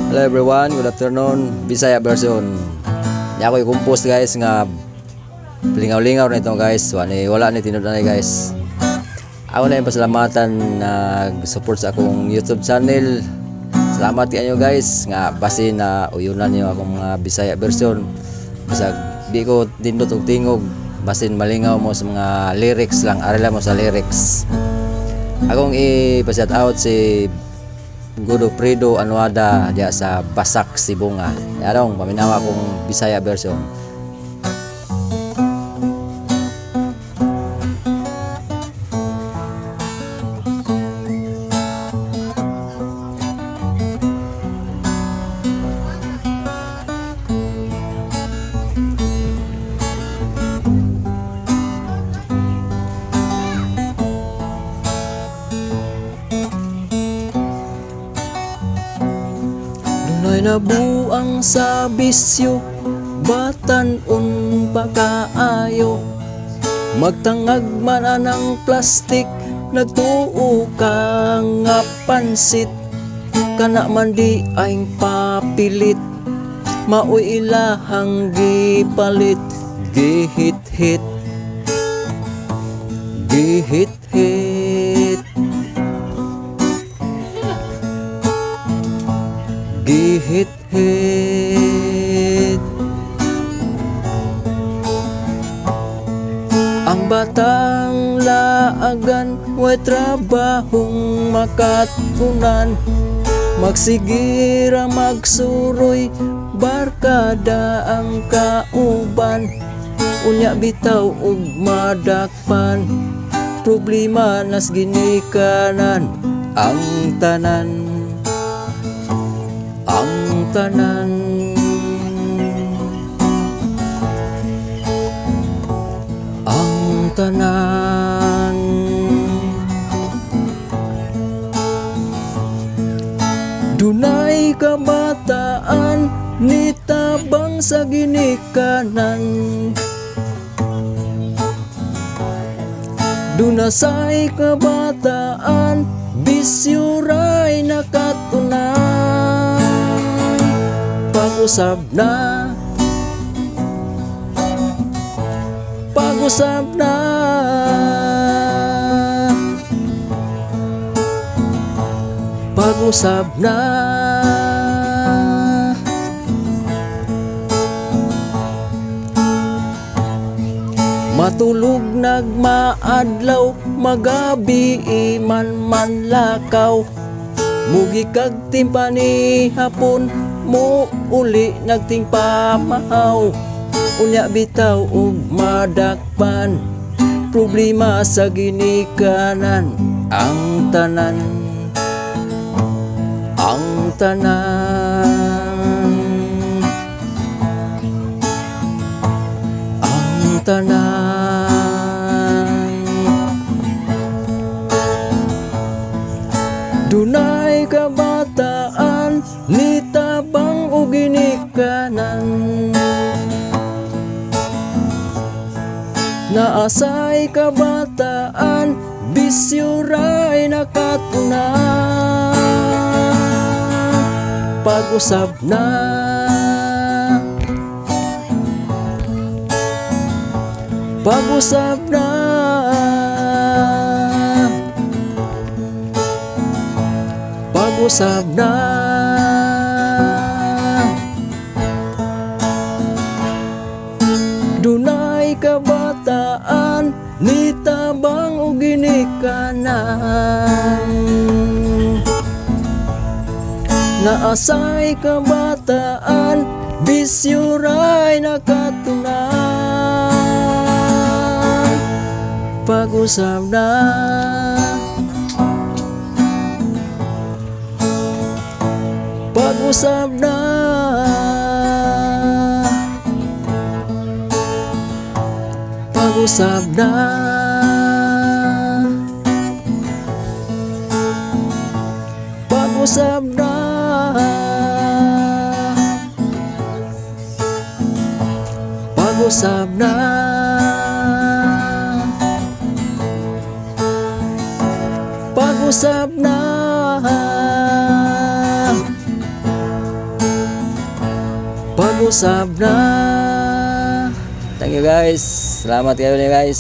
Hello everyone, good afternoon. Bisaya version. Di ako i-compose guys nga lingaw-lingaw nito guys. Wala ni tinud na guys. Ako na yung pasalamatan na support sa akong YouTube channel. Salamat kayo guys nga basin na uyunan niyo akong mga Bisaya version. Bisag di ko dindot og tingog, basin malingaw mo sa mga lyrics lang, arala mo sa lyrics. Akong i-shout out si Gudo Fredo Anuada diya sa Basak, Sibunga. Yarong paminawa akong Bisaya version. Dunay nabuang sa bisyo, batan-on pa kaayo. Magtangag man anang plastik, nagtuo ka nga pansit. Kana man di ay papilit, maoy ilahang gipalit. Gihit-hit, gihit-hit, gihit-hit. Ang batang laagan, way trabahong makatunan. Magsigira magsuroy, barkada ang kauban. Unya bitaw ug madakpan, problema nas ginikanan. Ang tanan, ang tanan, ang tanan. Dunay kabataan, nitabang sa ginikanan. Dunasay kabataan, bisyuray nakatunan. Pag-usab na, pag-usab na, pag-usab na. Matulog nagmaadlaw, magabi man manlakaw. Mugi kag timpani hapon, mo uli nagtingpamahaw. Unya bitaw ug madakpan, problema sa ginikanan. Ang tanan, ang tanan, ang tanan. Dunay kabataan, nitabang o ginikanan. Naasay kabataan, bisyuray nakatunan. Pag-usab na, pag-usab na, pag-usab na. Dunay kabataan, nitabang o ginikanan. Naasay kabataan, bisyuray nakatunan. Pag-usab na, pag-usab na, pag-usab na, pag-usab na, pag-usab na, pag-usab na, pag-usap na. Thank you guys. Salamat kayo guys.